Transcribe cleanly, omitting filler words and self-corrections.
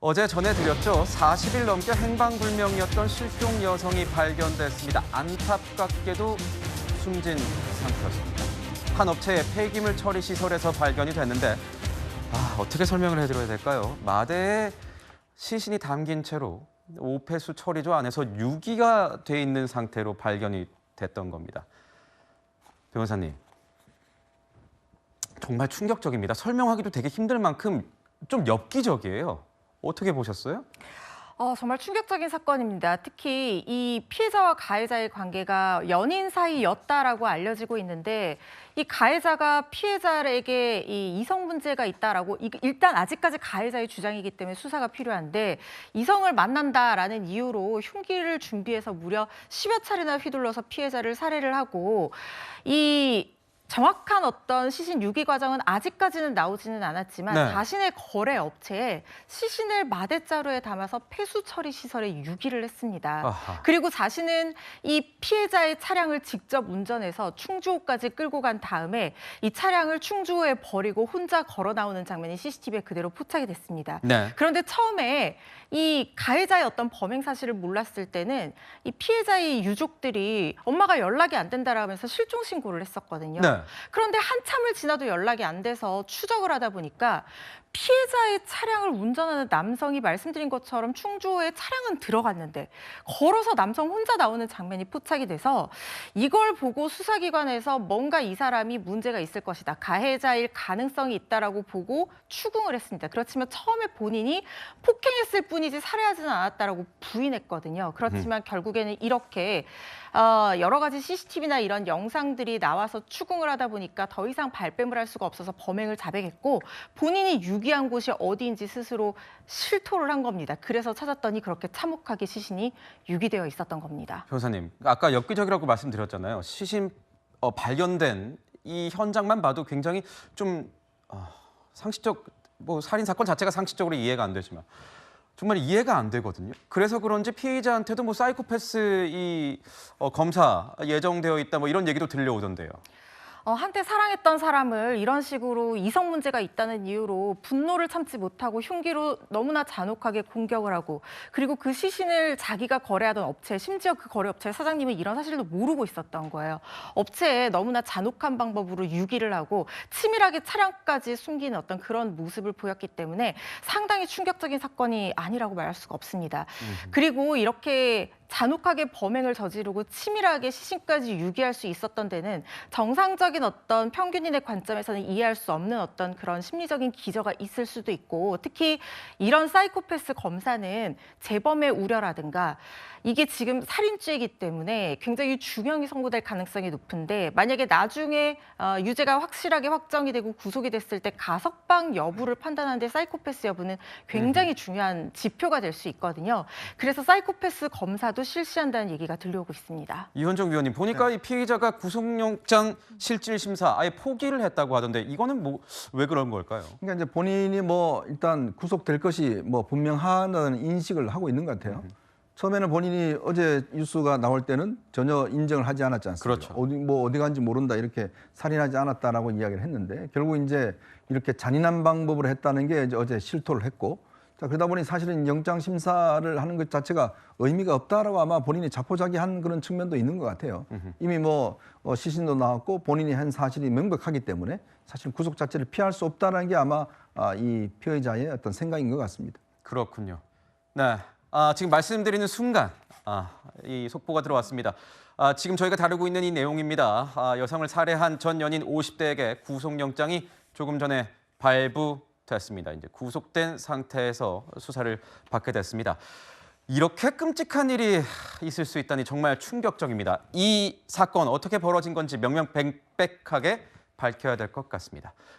어제 전해드렸죠. 40일 넘게 행방불명이었던 실종 여성이 발견됐습니다. 안타깝게도 숨진 상태였습니다. 한 업체의 폐기물 처리 시설에서 발견이 됐는데 어떻게 설명을 해드려야 될까요? 마대에 시신이 담긴 채로 오폐수 처리조 안에서 유기가 돼 있는 상태로 발견이 됐던 겁니다. 변호사님, 정말 충격적입니다. 설명하기도 되게 힘들 만큼 좀 엽기적이에요. 어떻게 보셨어요? 정말 충격적인 사건입니다. 특히 이 피해자와 가해자의 관계가 연인 사이였다라고 알려지고 있는데 이 가해자가 피해자에게 이 이성 문제가 있다라고 일단 아직까지 가해자의 주장이기 때문에 수사가 필요한데 이성을 만난다라는 이유로 흉기를 준비해서 무려 10여 차례나 휘둘러서 피해자를 살해를 하고 이 정확한 어떤 시신 유기 과정은 아직까지는 나오지는 않았지만 네. 자신의 거래 업체에 시신을 마대자루에 담아서 폐수 처리 시설에 유기를 했습니다. 아하. 그리고 자신은 이 피해자의 차량을 직접 운전해서 충주호까지 끌고 간 다음에 이 차량을 충주호에 버리고 혼자 걸어 나오는 장면이 CCTV에 그대로 포착이 됐습니다. 네. 그런데 처음에 이 가해자의 어떤 범행 사실을 몰랐을 때는 이 피해자의 유족들이 엄마가 연락이 안 된다라면서 실종 신고를 했었거든요. 네. 그런데 한참을 지나도 연락이 안 돼서 추적을 하다 보니까 피해자의 차량을 운전하는 남성이 말씀드린 것처럼 충주호에 차량은 들어갔는데 걸어서 남성 혼자 나오는 장면이 포착이 돼서 이걸 보고 수사기관에서 뭔가 이 사람이 문제가 있을 것이다. 가해자일 가능성이 있다라고 보고 추궁을 했습니다. 그렇지만 처음에 본인이 폭행했을 뿐이지 살해하지는 않았다라고 부인했거든요. 그렇지만 결국에는 이렇게 여러 가지 CCTV나 이런 영상들이 나와서 추궁을 하다 보니까 더 이상 발뺌을 할 수가 없어서 범행을 자백했고 본인이 유기한 곳이 어디인지 스스로 실토를 한 겁니다. 그래서 찾았더니 그렇게 참혹하게 시신이 유기되어 있었던 겁니다. 변호사님, 아까 엽기적이라고 말씀드렸잖아요. 시신 발견된 이 현장만 봐도 굉장히 좀 상식적, 살인 사건 자체가 상식적으로 이해가 안 되지만 정말 이해가 안 되거든요. 그래서 그런지 피의자한테도 사이코패스 검사 예정되어 있다 이런 얘기도 들려오던데요. 한때 사랑했던 사람을 이런 식으로 이성 문제가 있다는 이유로 분노를 참지 못하고 흉기로 너무나 잔혹하게 공격을 하고 그리고 그 시신을 자기가 거래하던 업체, 심지어 그 거래업체 사장님은 이런 사실도 모르고 있었던 거예요. 업체에 너무나 잔혹한 방법으로 유기를 하고 치밀하게 차량까지 숨기는 어떤 그런 모습을 보였기 때문에 상당히 충격적인 사건이 아니라고 말할 수가 없습니다. 그리고 이렇게 잔혹하게 범행을 저지르고 치밀하게 시신까지 유기할 수 있었던 데는 정상적인 어떤 평균인의 관점에서는 이해할 수 없는 어떤 그런 심리적인 기저가 있을 수도 있고 특히 이런 사이코패스 검사는 재범의 우려라든가 이게 지금 살인죄이기 때문에 굉장히 중형이 선고될 가능성이 높은데 만약에 나중에 유죄가 확실하게 확정이 되고 구속이 됐을 때 가석방 여부를 판단하는데 사이코패스 여부는 굉장히 중요한 지표가 될 수 있거든요. 그래서 사이코패스 검사도 실시한다는 얘기가 들려오고 있습니다. 이현정 위원님, 보니까 이 피의자가 구속영장 실질 심사 아예 포기를 했다고 하던데 이거는 왜 그런 걸까요? 그러니까 이제 본인이 일단 구속될 것이 분명하다는 인식을 하고 있는 것 같아요. 처음에는 본인이 어제 뉴스가 나올 때는 전혀 인정을 하지 않았지 않습니까? 그렇죠. 어디 간지 모른다 이렇게 살인하지 않았다라고 이야기를 했는데 결국 이제 이렇게 잔인한 방법으로 했다는 게 이제 어제 실토를 했고 자 그러다 보니 사실은 영장 심사를 하는 것 자체가 의미가 없다라고 아마 본인이 자포자기한 그런 측면도 있는 것 같아요. 이미 시신도 나왔고 본인이 한 사실이 명백하기 때문에 사실 구속 자체를 피할 수 없다는 게 아마 이 피의자의 어떤 생각인 것 같습니다. 그렇군요. 네. 지금 말씀드리는 순간 이 속보가 들어왔습니다. 지금 저희가 다루고 있는 이 내용입니다. 여성을 살해한 전 연인 50대에게 구속영장이 조금 전에 발부됐습니다. 이제 구속된 상태에서 수사를 받게 됐습니다. 이렇게 끔찍한 일이 있을 수 있다니 정말 충격적입니다. 이 사건 어떻게 벌어진 건지 명명백백하게 밝혀야 될 것 같습니다.